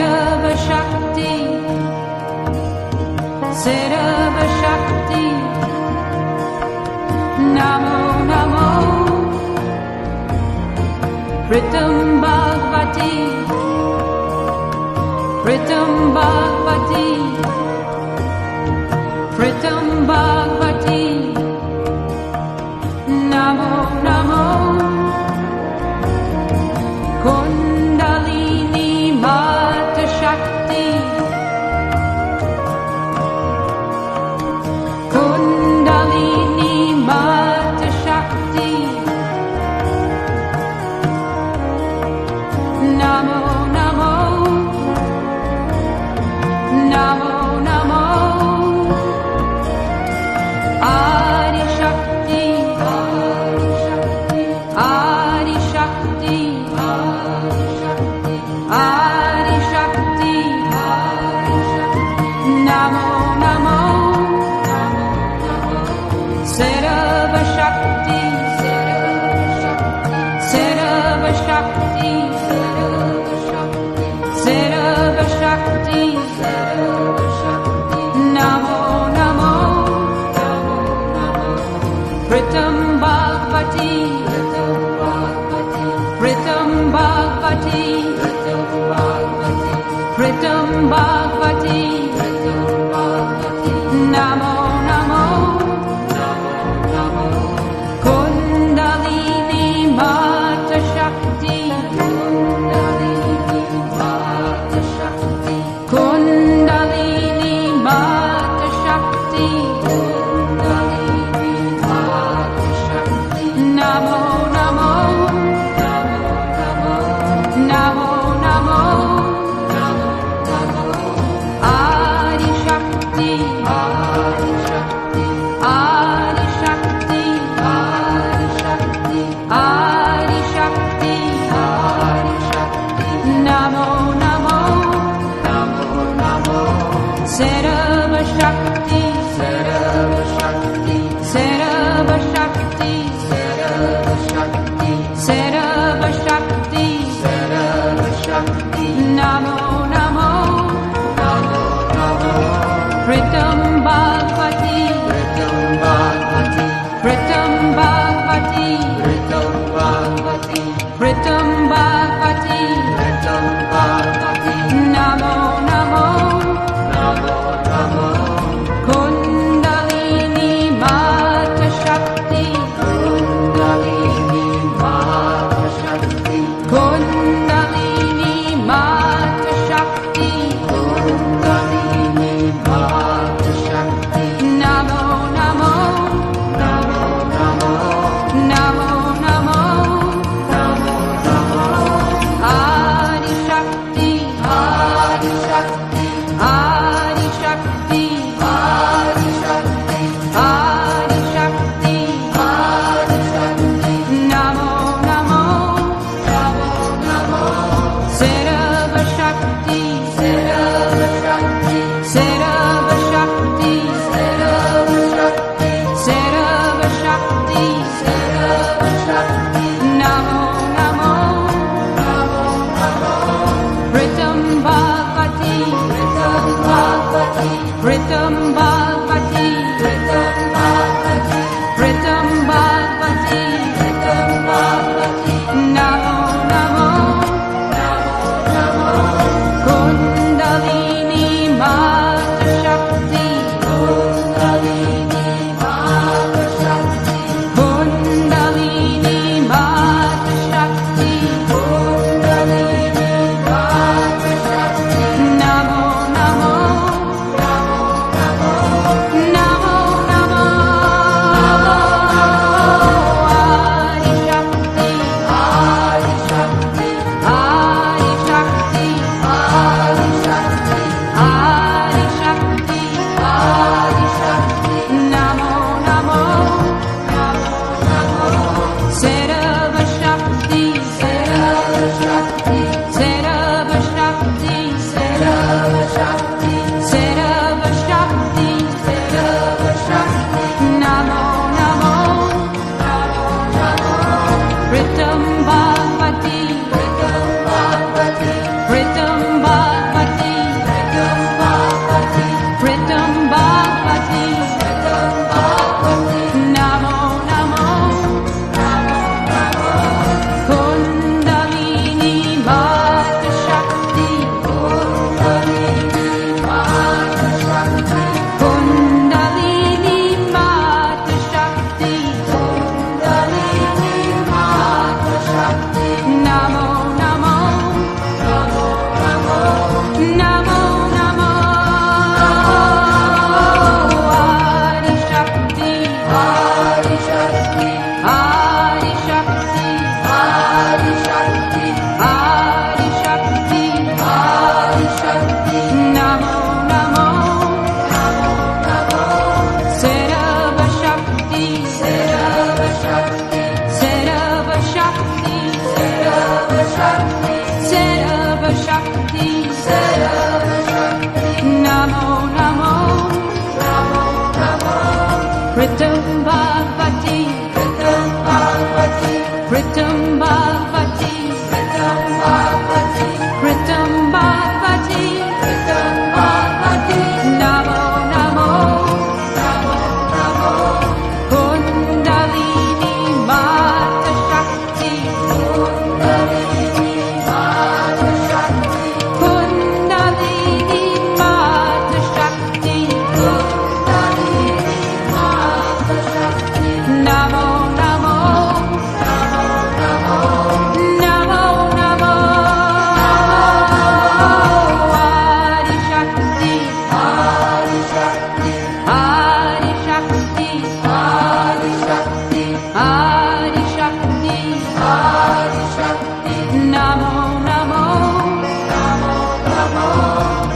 Sarva Shakti, Sarva Shakti, Namo Namo, Pritam Bhagavati, Pritam Bhagavati, Pritam Bhagavati, Namo Namo, Kundalini Mata Shakti, Kundalini Mata Shakti, Namo Namo, Namo Namo, Adi Shakti, Adi Shakti, Adi Shakti, Namo Namo, Sarva Shakti, Sarva Shakti, Sarva Shakti, Namo Namo, Pritam Bhagavati, Pritam Bhagavati, Pritam Bhagavati, Namo Namo, Kundalini Mata Shakti, Kundalini Mata Shakti, Namo Namo, Namo Namo, Adi Shakti, Adi Shakti, Adi Shakti, Namo Namo, Sarva Shakti, Sarva Shakti, Sarva Shakti, Sarva Shakti, Namo Namo, Pritam Bhagavati, Pritam Bhagavati, Pritam Bhagavati, Namo Namo, Kundalini Mata Shakti, Kundalini Mata Shakti,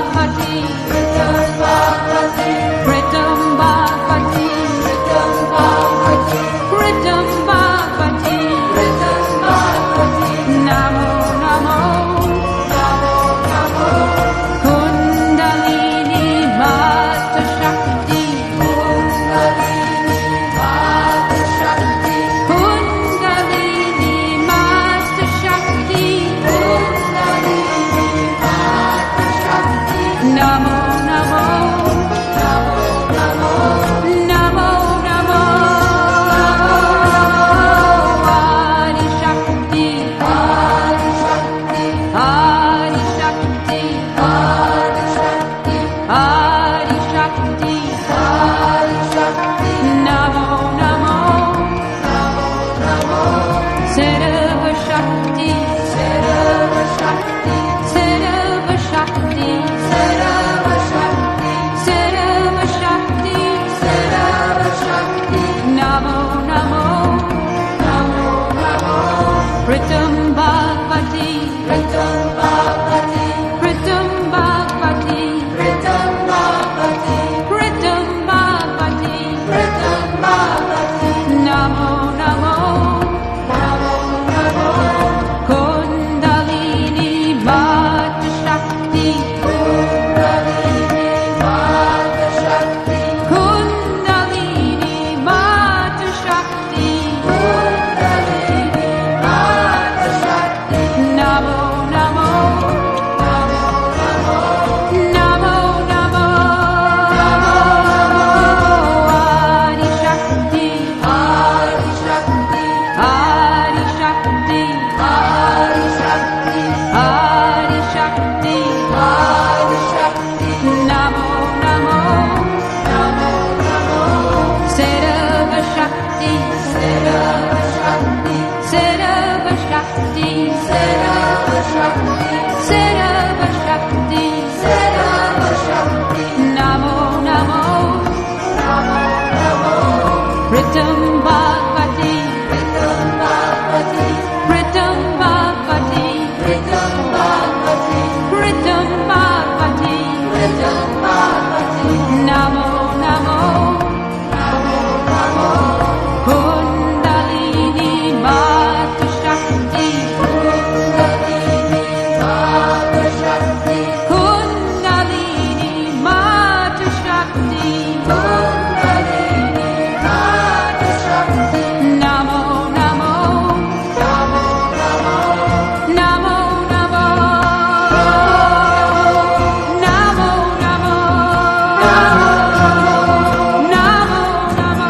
Bhagavati, Pritam Bhagavati, Pritam Bhagavati, Pritam Bhagavati, Pritam Bhagavati, Pritam Bhagavati, Namo Namo, Namo Namo, Kundalini Mata Shakti, Kundalini Mata Shakti, Kundalini Mata Shakti, Kundalini Mata Shakti, Namo Namo, Namo Namo, Namo Namo, Adi Shakti, Adi Shakti, Adi Shakti, Adi Shakti, Adi Shakti, Adi Shakti, Namo Namo, Namo Namo, Sarva Shakti, Sarva Shakti, Sarva Shakti, Sarva Shakti, Sarva Shakti, Sarva Shakti, Namo Namo, Namo Namo, Pritam Bhagavati. Bhagavati, Ritam Bhagavati, Ritam Bhagavati, Ritam Bhagavati, Ritam Bhagavati, Ritam Bhagavati, Namo Namo, Namo Namo, Kundalini Mata Shakti, Kundalini Mata Shakti, Kundalini Mata Shakti, Kundalini Mata Shakti, Namo Namo, Namo Namo, Namo Namo, Namo Adi Shakti, Adi Shakti, Adi Shakti, Adi Shakti, Adi Shakti, Adi Shakti, Namo Namo, Namo Namo, Sarva Shakti, Sarva Shakti, Sarva Shakti, Sarva Shakti, Sarva Shakti, Sarva Shakti, Namo Namo, Namo Namo, Ritam Bhagavati, Ritam Bhagavati, Ritam Bhagavati, Ritam Bhagavati, Ritam Bhagavati, Ritam Bhagavati, Namo Namo, Namo Namo, Kundalini Mata Shakti, Kundalini Mata Shakti, Kundalini Mata Shakti, Kundalini Mata Shakti, Namo Namo, Namo Namo, Namo Namo, Namo Namo,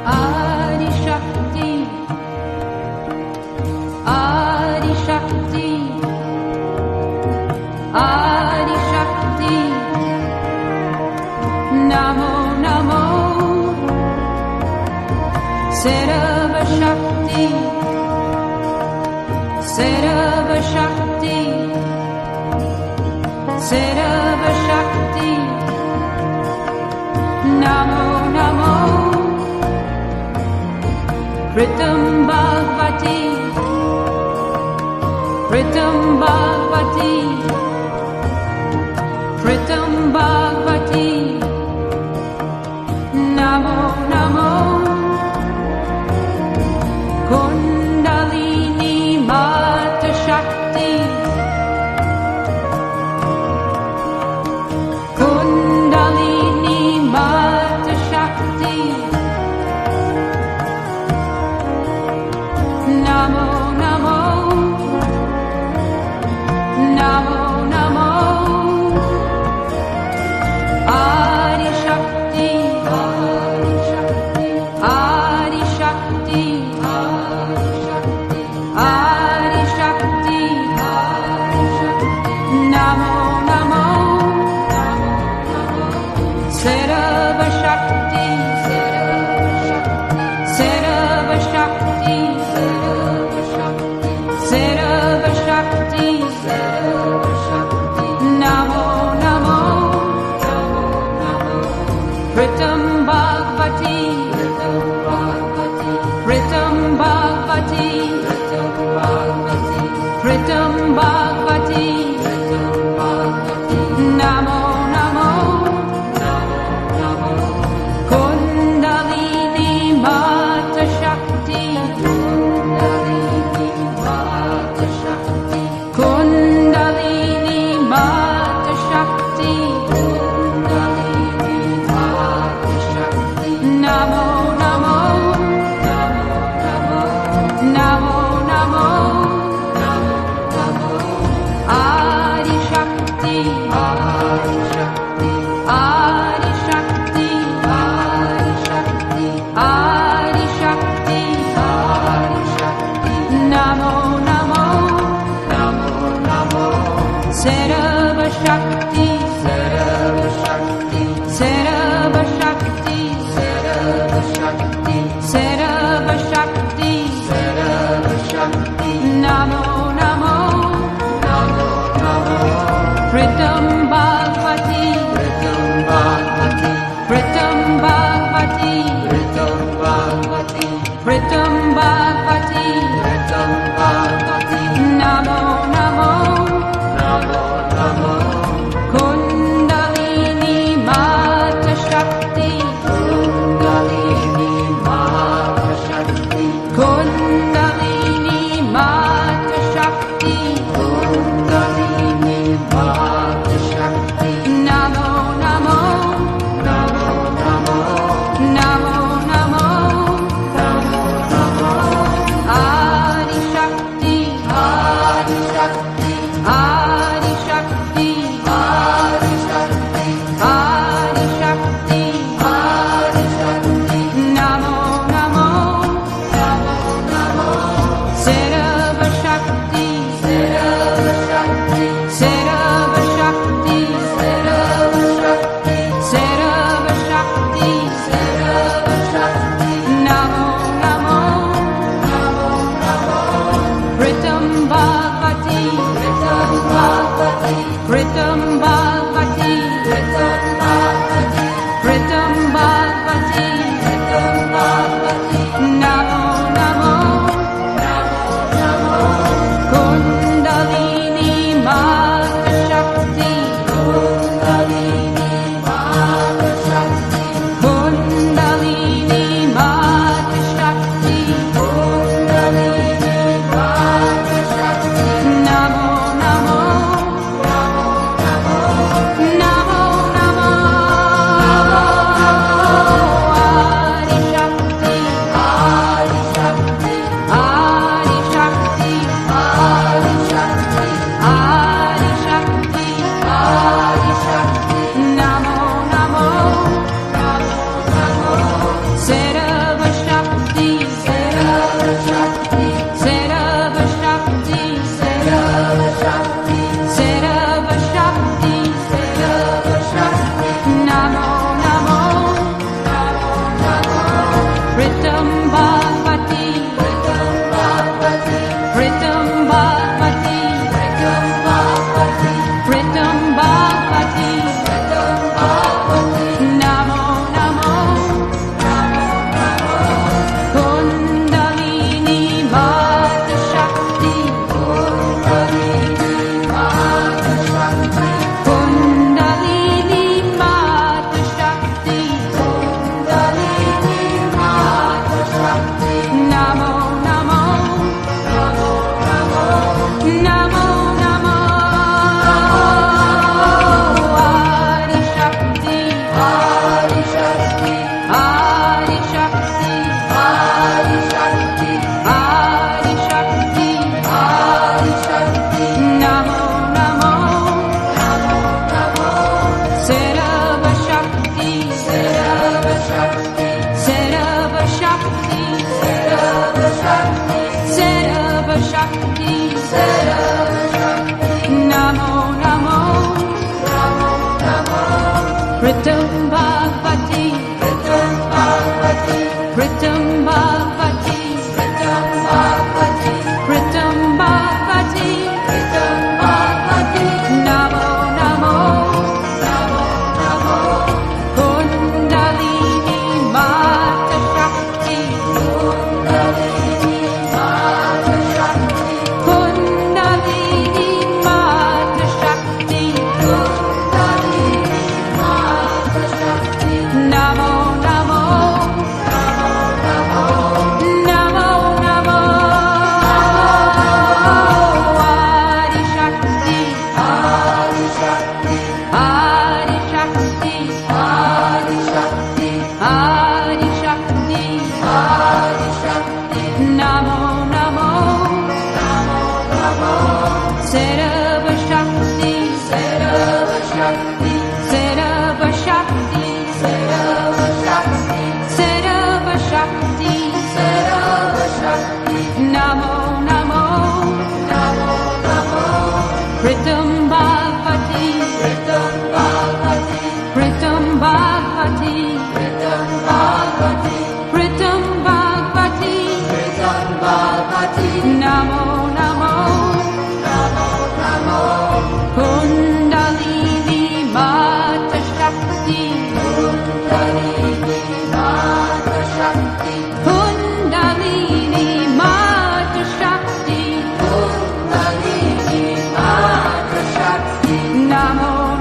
Adi Shakti, Adi Shakti, Adi Shakti, Namo Namo, Sarva Shakti, Sarva Shakti, Sarva Shakti, Namo Namo, Ritam Bhagavati, Ritam Bhagavati, Ritam Bhagavati, Namo Namo, Kundalini Mata Shakti, Kundalini Mata Shakti, Namo Namo Namo Namo Adi Shakti Adi Shakti Adi Shakti Adi Shakti Namo Namo Sarva Shakti Sarva Shakti Sarva Shakti Sarva Shakti Namo Namo Pritam Bhagavati Pritam Bhagavati Pritam Bhagavati Namo Namo Kundalini Mata Shakti Kundalini Mata Shakti Namo Namo Namo Namo Adi Shakti Adi Shakti Adi Shakti Adi Shakti Namo Namo Sarva Shakti Sarva Shakti Sarva Shakti Namo Namo Pritam Bhagavati Pritam Bhagavati Pritam Bhagavati Namo Namo Kundalini Mata Shakti Kundalini Mata Shakti Namo Namo Namo Namo Adi Shakti Adi Shakti Adi Shakti Namo Namo Sarva Shakti Sarva Shakti Sarva Shakti Namo Namo Pritam Bhagavati Pritam Bhagavati Pritam Bhagavati Namo Namo Kundalini Mata Shakti Kundalini Mata Shakti Namo Namo Namo Namo Adi Shakti Adi Shakti Adi Shakti Namo Namo Sarva Shakti Sarva Shakti Sarva Shakti Namo Namo Pritam Bhagavati Pritam Bhagavati Pritam Bhagavati Namo Namo Kundalini Mata Shakti Kundalini Mata Shakti Namo Namo Namo Namo Adi Shakti Adi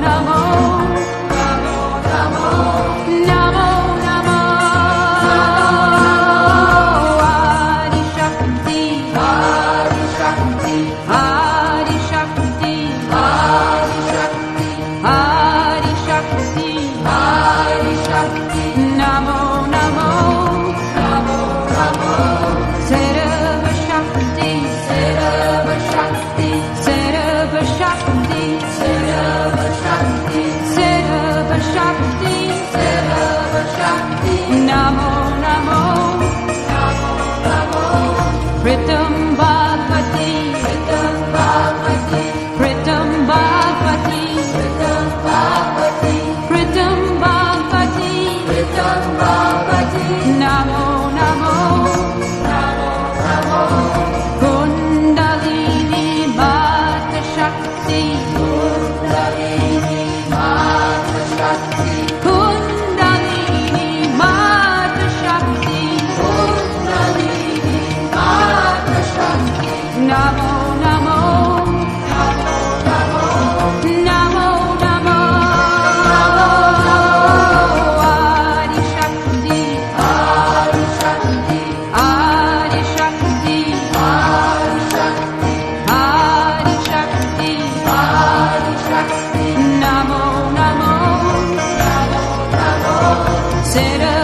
Namo, Namo, Namo, Namo, Namo, Adi Shakti, Adi Shakti, Adi Shakti, Adi Shakti, Adi Shakti, Adi Shakti, Namo, Namo, Namo, Namo, Sarva Shakti, Sarva Shakti, Sarva Shakti, Sarva Shakti, Sarva Shakti, Sarva Shakti, Namo, Namo, Namo, Namo, Pritam Bhagavati, Pritam Bhagavati, Pritam Bhagavati, Pritam Bhagavati, Pritam Bhagavati, Pritam Bhagavati, Namo, Namo, Namo, Namo, Kundalini Mata Shakti, Kundalini Mata Shakti, Kundalini Mata Shakti, Kundalini Mata Shakti, Namo, Namo, Namo, Namo, Namo, Namo, Adi Shakti, Adi Shakti, Adi Shakti, Adi Shakti, Adi Shakti, Adi Shakti, Namo, Namo, Namo, Namo, Sarva